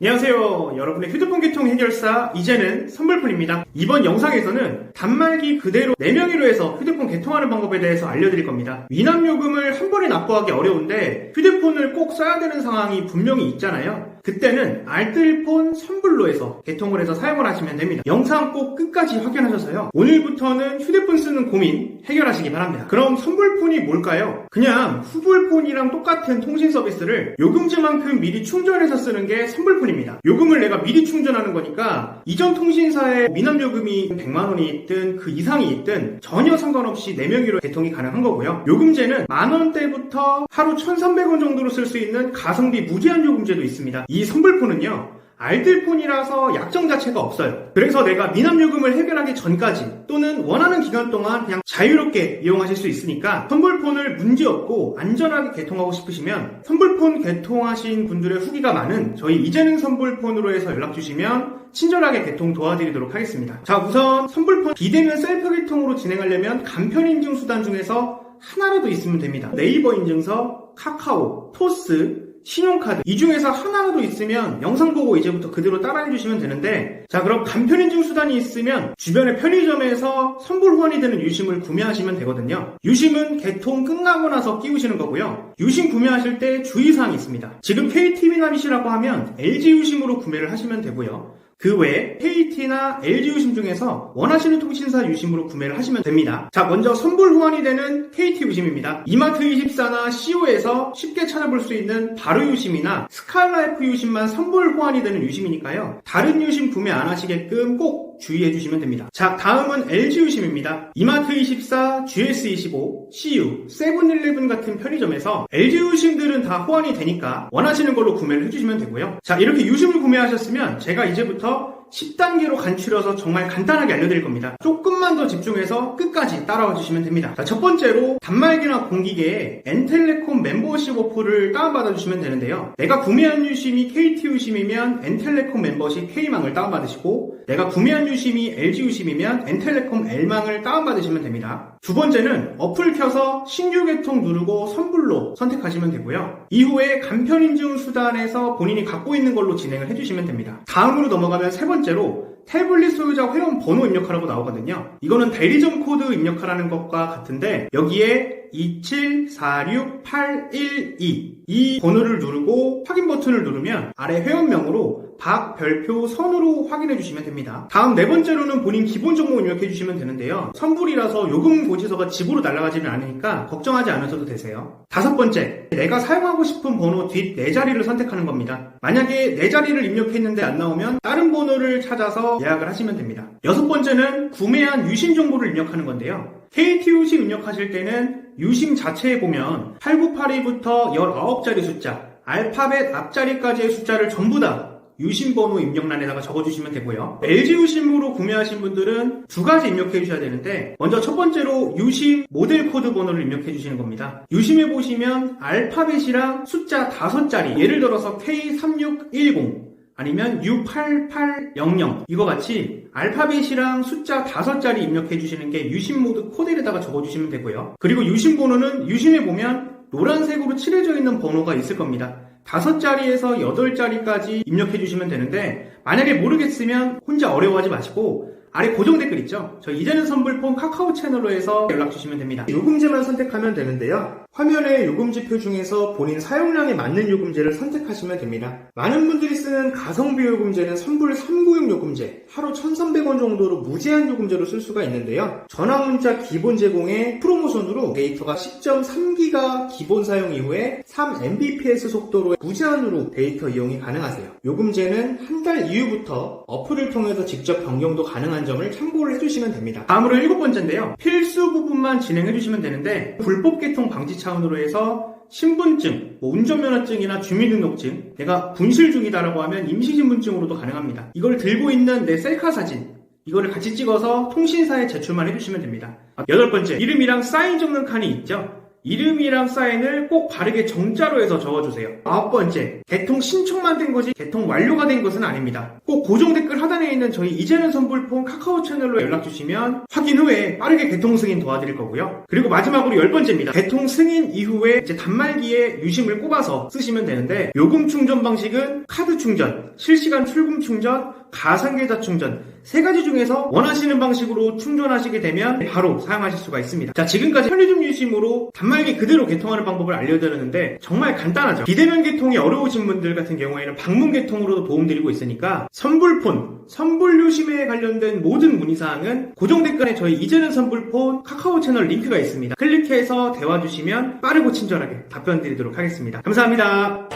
안녕하세요. 여러분의 휴대폰 개통 해결사 이제는 선불폰입니다. 이번 영상에서는 단말기 그대로 4명이로 해서 휴대폰 개통하는 방법에 대해서 알려드릴 겁니다. 미납요금을 한 번에 납부하기 어려운데 휴대폰을 꼭 써야 되는 상황이 분명히 있잖아요. 그때는 알뜰폰 선불로 해서 개통을 해서 사용을 하시면 됩니다. 영상 꼭 끝까지 확인하셔서요. 오늘부터는 휴대폰 쓰는 고민 해결하시기 바랍니다. 그럼 선불폰이 뭘까요? 그냥 후불폰이랑 똑같은 통신 서비스를 요금제만큼 미리 충전해서 쓰는 게 선불폰입니다. 요금을 내가 미리 충전하는 거니까 이전 통신사에 미납요금이 100만원이 있든 그 이상이 있든 전혀 상관없이 4명이로 개통이 가능한 거고요. 요금제는 만원대부터 하루 1,300원 정도로 쓸 수 있는 가성비 무제한 요금제도 있습니다. 이 선불폰은요, 알뜰폰이라서 약정 자체가 없어요. 그래서 내가 미납요금을 해결하기 전까지 또는 원하는 기간 동안 그냥 자유롭게 이용하실 수 있으니까 선불폰을 문제없고 안전하게 개통하고 싶으시면 선불폰 개통하신 분들의 후기가 많은 저희 이재능 선불폰으로 해서 연락주시면 친절하게 개통 도와드리도록 하겠습니다. 자, 우선 선불폰 비대면 셀프 개통으로 진행하려면 간편 인증 수단 중에서 하나라도 있으면 됩니다. 네이버 인증서, 카카오, 토스, 신용카드 이 중에서 하나라도 있으면 영상 보고 이제부터 그대로 따라해 주시면 되는데, 자, 그럼 간편인증 수단이 있으면 주변의 편의점에서 선불 후원이 되는 유심을 구매하시면 되거든요. 유심은 개통 끝나고 나서 끼우시는 거고요. 유심 구매하실 때 주의사항이 있습니다. 지금 KT 미납이시라고 하면 LG 유심으로 구매를 하시면 되고요. 그 외에 KT나 LG 유심 중에서 원하시는 통신사 유심으로 구매를 하시면 됩니다. 자, 먼저 선불 후원이 되는 KT 유심입니다. 이마트24나 CO에서 쉽게 찾아볼 수 있는 바로 유심이나 스칼라이프 유심만 선불 후원이 되는 유심이니까요. 다른 유심 구매 안 하시게끔 꼭 주의해 주시면 됩니다. 자, 다음은 LG 유심입니다. 이마트24, GS25, CU, 세븐일레븐 같은 편의점에서 LG 유심들은 다 호환이 되니까 원하시는 걸로 구매를 해주시면 되고요. 자, 이렇게 유심을 구매하셨으면 제가 이제부터 10단계로 간추려서 정말 간단하게 알려드릴 겁니다. 조금만 더 집중해서 끝까지 따라와 주시면 됩니다. 자, 첫 번째로 단말기나 공기계에 엔텔레콤 멤버십 어플을 다운받아 주시면 되는데요. 내가 구매한 유심이 KT 유심이면 엔텔레콤 멤버십 K망을 다운받으시고, 내가 구매한 유심이 LG 유심이면 엔텔레콤 L망을 다운받으시면 됩니다. 두 번째는 어플 켜서 신규 개통 누르고 선불로 선택하시면 되고요. 이후에 간편인증 수단에서 본인이 갖고 있는 걸로 진행을 해주시면 됩니다. 다음으로 넘어가면 세 번째로 태블릿 소유자 회원 번호 입력하라고 나오거든요. 이거는 대리점 코드 입력하라는 것과 같은데 여기에 2746812 이 번호를 누르고 확인 버튼을 누르면 아래 회원명으로 박, 별표, 선으로 확인해 주시면 됩니다. 다음 네 번째로는 본인 기본 정보 입력해 주시면 되는데요. 선불이라서 요금 고지서가 집으로 날아가지는 않으니까 걱정하지 않으셔도 되세요. 다섯 번째, 내가 사용하고 싶은 번호 뒷 4자리를 선택하는 겁니다. 만약에 4자리를 입력했는데 안 나오면 다른 번호를 찾아서 예약을 하시면 됩니다. 여섯 번째는 구매한 유심 정보를 입력하는 건데요. KT 유심 입력하실 때는 유심 자체에 보면 8982부터 19자리 숫자, 알파벳 앞자리까지의 숫자를 전부 다 유심 번호 입력란에다가 적어주시면 되고요. LG 유심으로 구매하신 분들은 두 가지 입력해 주셔야 되는데, 먼저 첫 번째로 유심 모델 코드 번호를 입력해 주시는 겁니다. 유심에 보시면 알파벳이랑 숫자 5자리, 예를 들어서 K3610 아니면 U8800 이거 같이 알파벳이랑 숫자 5자리 입력해 주시는 게 유심 모드 코드에다가 적어주시면 되고요. 그리고 유심 번호는 유심에 보면 노란색으로 칠해져 있는 번호가 있을 겁니다. 5자리에서 8자리까지 입력해 주시면 되는데, 만약에 모르겠으면 혼자 어려워하지 마시고 아래 고정 댓글 있죠? 저 이제는 선불폰 카카오 채널로 해서 연락 주시면 됩니다. 요금제만 선택하면 되는데요. 화면에 요금지표 중에서 본인 사용량에 맞는 요금제를 선택하시면 됩니다. 많은 분들이 쓰는 가성비 요금제는 선불 396 요금제, 하루 1,300원 정도로 무제한 요금제로 쓸 수가 있는데요. 전화 문자 기본 제공에 프로모션으로 데이터가 10.3기가 기본 사용 이후에 3mbps 속도로 무제한으로 데이터 이용이 가능하세요. 요금제는 한 달 이후부터 어플을 통해서 직접 변경도 가능한 점을 참고를 해주시면 됩니다. 다음으로 7번째인데요. 필수 부분만 진행해주시면 되는데, 불법 개통 방지 차원으로 해서 신분증, 운전면허증이나 주민등록증, 내가 분실 중이다라고 하면 임시신분증으로도 가능합니다. 이걸 들고 있는 내 셀카 사진, 이거를 같이 찍어서 통신사에 제출만 해주시면 됩니다. 8번째, 이름이랑 사인 적는 칸이 있죠? 이름이랑 사인을 꼭 바르게 정자로 해서 적어주세요. 9번째, 개통 신청만 된 거지 개통 완료가 된 것은 아닙니다. 꼭 고정 댓글 하단에 있는 저희 이제는 선불폰 카카오 채널로 연락주시면 확인 후에 빠르게 개통 승인 도와드릴 거고요. 그리고 마지막으로 10번째입니다. 개통 승인 이후에 이제 단말기에 유심을 꼽아서 쓰시면 되는데, 요금 충전 방식은 카드 충전, 실시간 출금 충전, 가상계좌 충전 3가지 중에서 원하시는 방식으로 충전하시게 되면 바로 사용하실 수가 있습니다. 자, 지금까지 편의점 유심으로 단말기 그대로 개통하는 방법을 알려드렸는데 정말 간단하죠. 비대면 개통이 어려우신 분들 같은 경우에는 방문 개통으로도 도움드리고 있으니까 선불폰, 선불유심에 관련된 모든 문의사항은 고정 댓글에 저희 이제는 선불폰 카카오 채널 링크가 있습니다. 클릭해서 대화 주시면 빠르고 친절하게 답변 드리도록 하겠습니다. 감사합니다.